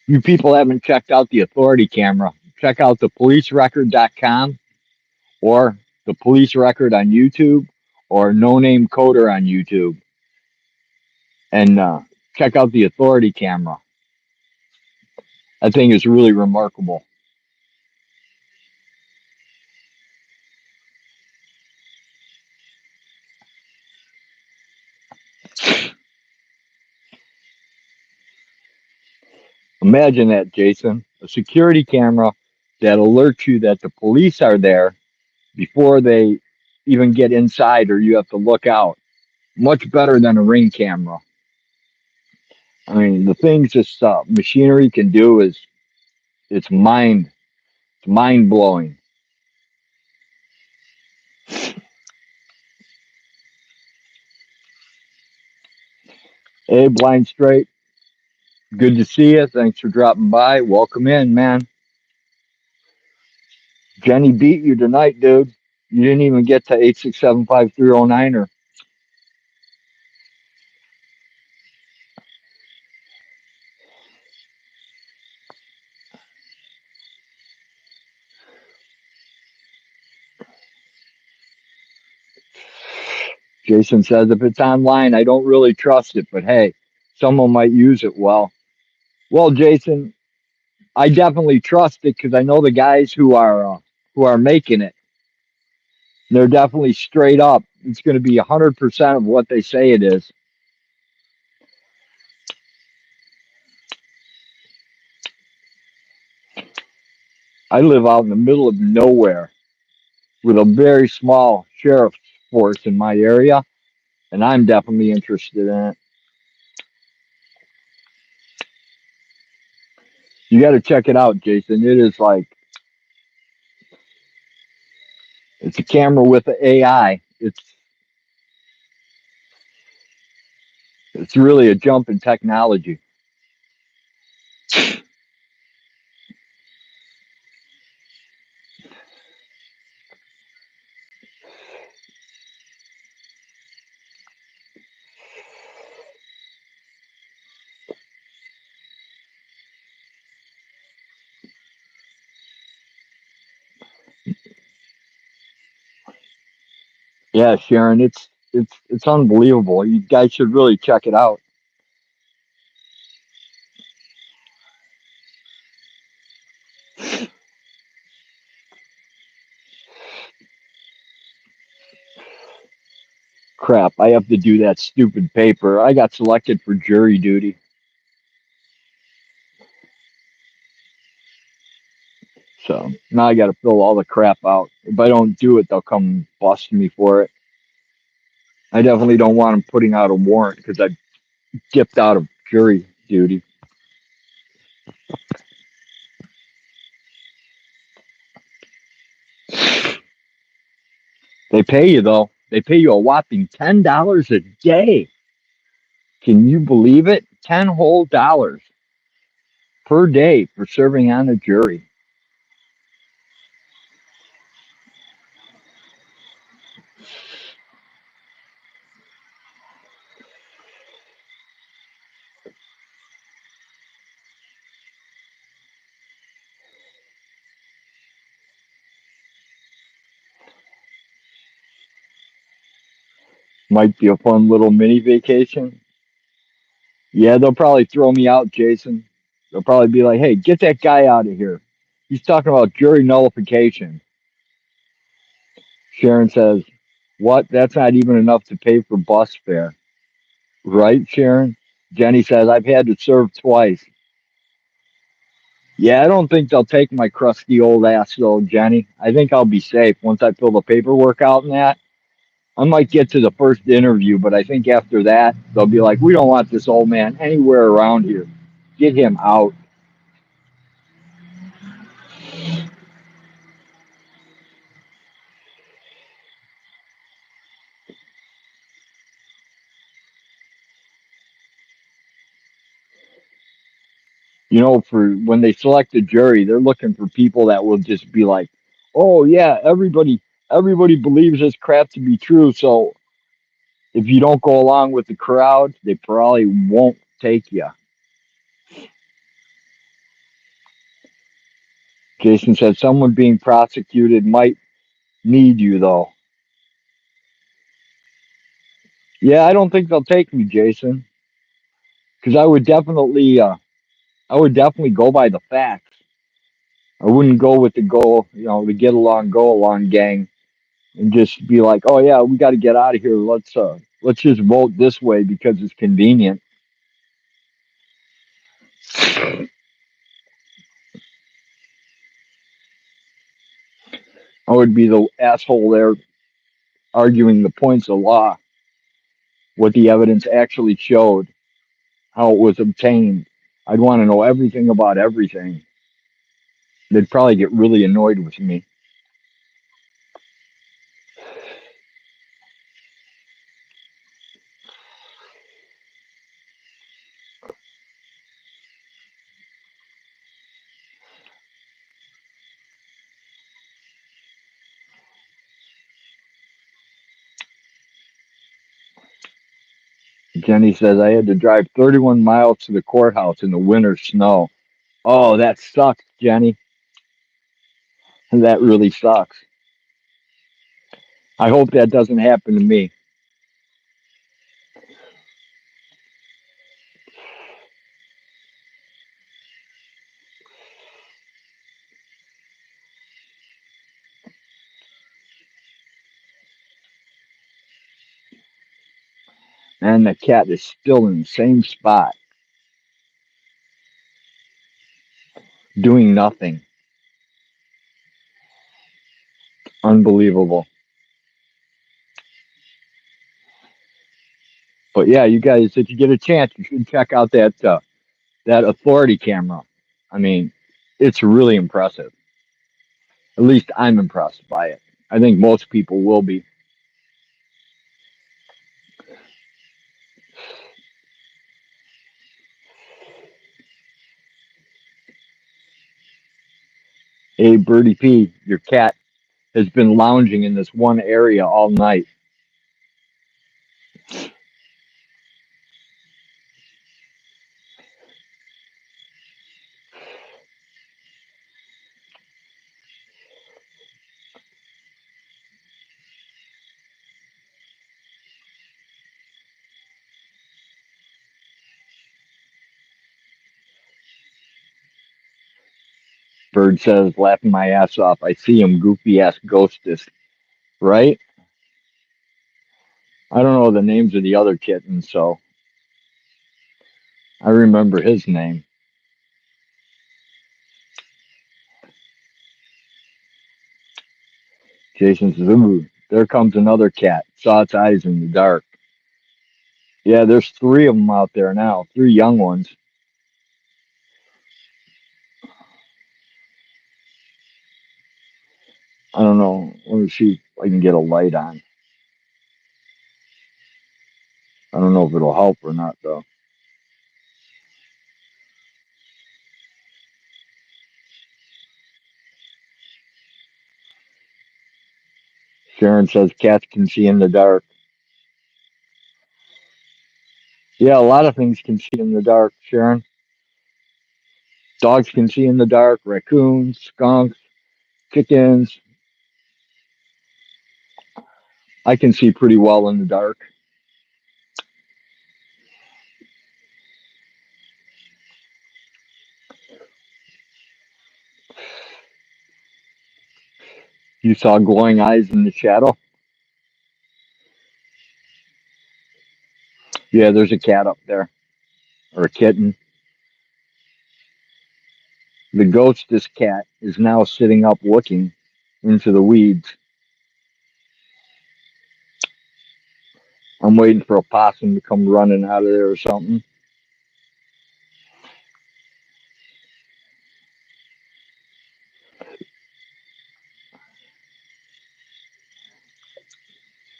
You people haven't checked out the authority camera. Check out thepolicerecord.com or the police record on YouTube or No Name Coder on YouTube and check out the authority camera. That thing is really remarkable. Imagine that, Jason. A security camera that alerts you that the police are there before they even get inside or you have to look out. Much better than a ring camera. I mean, the things this machinery can do is it's mind blowing. Hey, Blind Straight, good to see you. Thanks for dropping by. Welcome in, man. Jenny beat you tonight, dude. You didn't even get to 8675309 or Jason says if it's online, I don't really trust it, but hey, someone might use it well. Well, Jason, I definitely trust it because I know the guys who are making it. They're definitely straight up. It's going to be 100% of what they say it is. I live out in the middle of nowhere with a very small sheriff's force in my area, and I'm definitely interested in it. You got to check it out, Jason. It is like it's a camera with the AI. It's really a jump in technology. Yeah, Sharon, it's unbelievable. You guys should really check it out. Crap, I have to do that stupid paper. I got selected for jury duty. So now I got to fill all the crap out. If I don't do it, they'll come bust me for it. I definitely don't want them putting out a warrant because I dipped out of jury duty. They pay you though. They pay you a whopping $10 a day. Can you believe it? 10 whole dollars per day for serving on a jury. Might be a fun little mini vacation. Yeah, they'll probably throw me out, Jason. They'll probably be like, "Hey, get that guy out of here. He's talking about jury nullification." Sharon says, "What? That's not even enough to pay for bus fare." Right, Sharon? Jenny says, "I've had to serve twice." Yeah, I don't think they'll take my crusty old ass though, Jenny. I think I'll be safe once I fill the paperwork out and that. I might get to the first interview, but I think after that, they'll be like, "We don't want this old man anywhere around here. Get him out." For when they select a jury, they're looking for people that will just be like, "Oh yeah, everybody believes this crap to be true, so if you don't go along with the crowd, they probably won't take you." Jason said someone being prosecuted might need you though. Yeah, I don't think they'll take me, Jason, because I would definitely go by the facts. I wouldn't go with the get along, go along gang and just be like, "Oh yeah, we got to get out of here. Let's just vote this way because it's convenient." I would be the asshole there arguing the points of law, what the evidence actually showed, how it was obtained. I'd want to know everything about everything. They'd probably get really annoyed with me. Jenny says I had to drive 31 miles to the courthouse in the winter snow. Oh, that sucks, Jenny. That really sucks. I hope that doesn't happen to me. And the cat is still in the same spot, doing nothing. Unbelievable. But yeah, you guys, if you get a chance, you should check out that authority camera. I mean, it's really impressive. At least I'm impressed by it. I think most people will be. Hey, Birdie P, your cat has been lounging in this one area all night. Bird says, laughing my ass off. I see him, goofy ass ghostess. Right? I don't know the names of the other kittens, so I remember his name. Jason says, ooh, there comes another cat. Saw its eyes in the dark. Yeah, there's three of them out there now, three young ones. I don't know. Let me see if I can get a light on. I don't know if it'll help or not, though. Sharon says cats can see in the dark. Yeah, a lot of things can see in the dark, Sharon. Dogs can see in the dark, raccoons, skunks, chickens. I can see pretty well in the dark. You saw glowing eyes in the shadow? Yeah, there's a cat up there, or a kitten. The ghostess cat is now sitting up looking into the weeds. I'm waiting for a possum to come running out of there or something.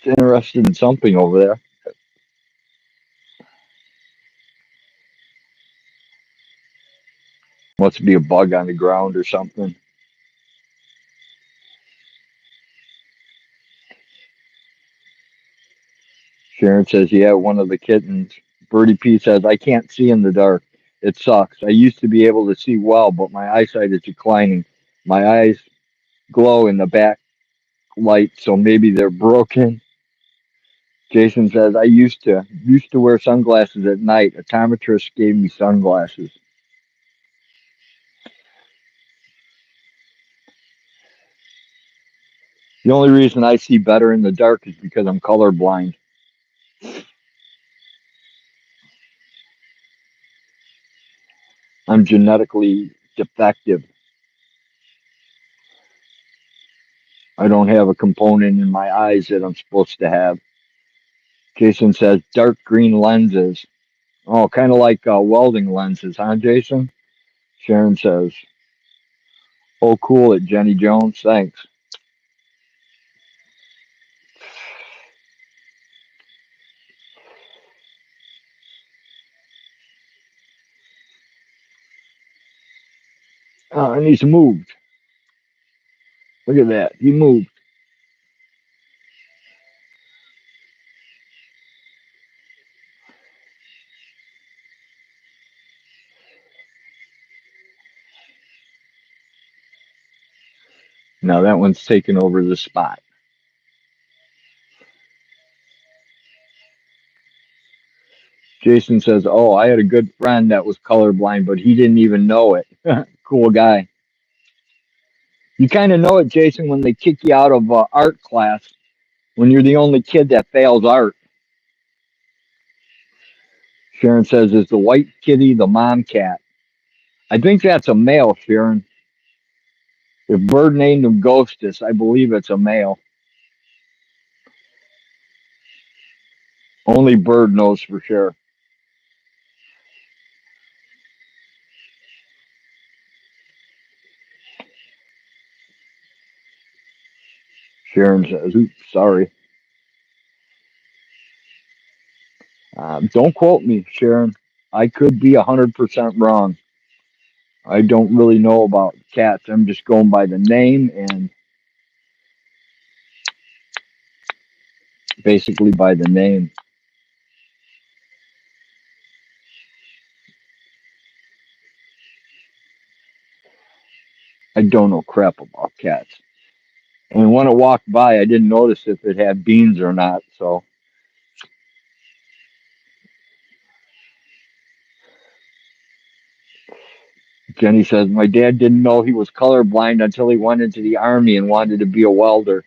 It's interested in something over there. Must be a bug on the ground or something. Sharon says, yeah, one of the kittens. Birdie P says, I can't see in the dark. It sucks. I used to be able to see well, but my eyesight is declining. My eyes glow in the backlight, so maybe they're broken. Jason says, I used to wear sunglasses at night. A optometrist gave me sunglasses. The only reason I see better in the dark is because I'm colorblind. I'm genetically defective. I don't have a component in my eyes that I'm supposed to have. Jason says dark green lenses. Oh, kind of like welding lenses, huh, Jason? Sharon says, oh, cool at Jenny Jones. Thanks. Oh, and he's moved. Look at that. He moved. Now that one's taken over the spot. Jason says, oh, I had a good friend that was colorblind, but he didn't even know it. Cool guy. You kind of know it, Jason, when they kick you out of art class when you're the only kid that fails art. Sharon says, is the white kitty the mom cat? I think that's a male, Sharon. If Bird named him Ghostus, I believe it's a male. Only Bird knows for sure. Sharon says, oops, sorry. Don't quote me, Sharon. I could be 100% wrong. I don't really know about cats. I'm just going by the name and basically by the name. I don't know crap about cats. And when it walked by, I didn't notice if it had beans or not. So Jenny says, my dad didn't know he was colorblind until he went into the army and wanted to be a welder.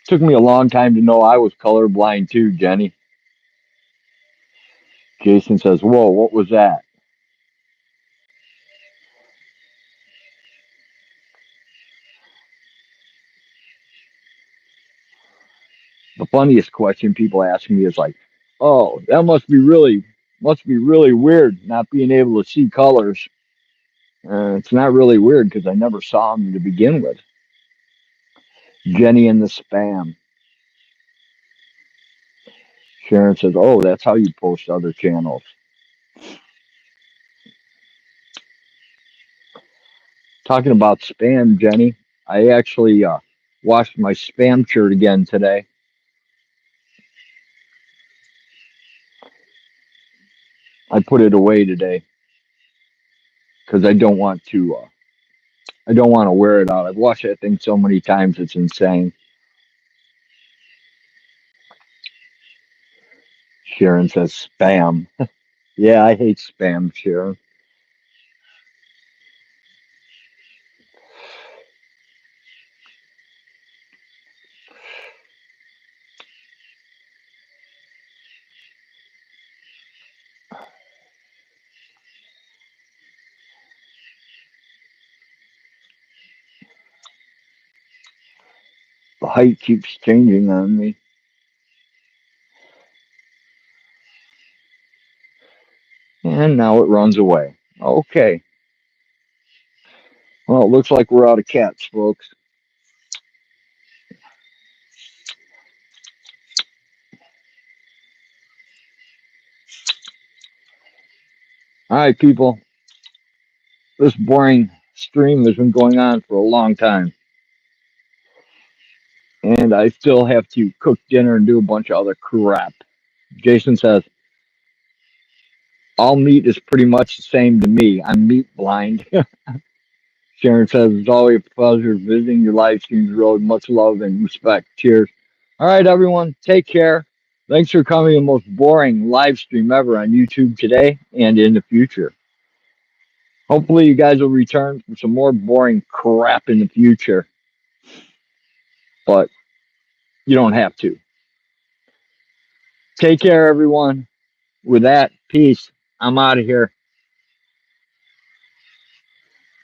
Took me a long time to know I was colorblind too, Jenny. Jason says, whoa, what was that? The funniest question people ask me is like, oh, that must be really weird not being able to see colors. It's not really weird because I never saw them to begin with. Jenny and the spam. Sharon says, oh, that's how you post other channels. Talking about spam, Jenny, I actually washed my spam shirt again today. I put it away today because I don't want to wear it out. I've washed that thing so many times, it's insane. Sharon says spam. Yeah, I hate spam, Sharon. The height keeps changing on me. And now it runs away. Okay. Well, it looks like we're out of cats, folks. All right, people. This boring stream has been going on for a long time. And I still have to cook dinner and do a bunch of other crap. Jason says, all meat is pretty much the same to me. I'm meat blind. Sharon says, it's always a pleasure visiting your live streams road. Much love and respect. Cheers. All right, everyone. Take care. Thanks for coming to the most boring live stream ever on YouTube today and in the future. Hopefully, you guys will return for some more boring crap in the future, but you don't have to. Take care, everyone. With that, peace. I'm out of here.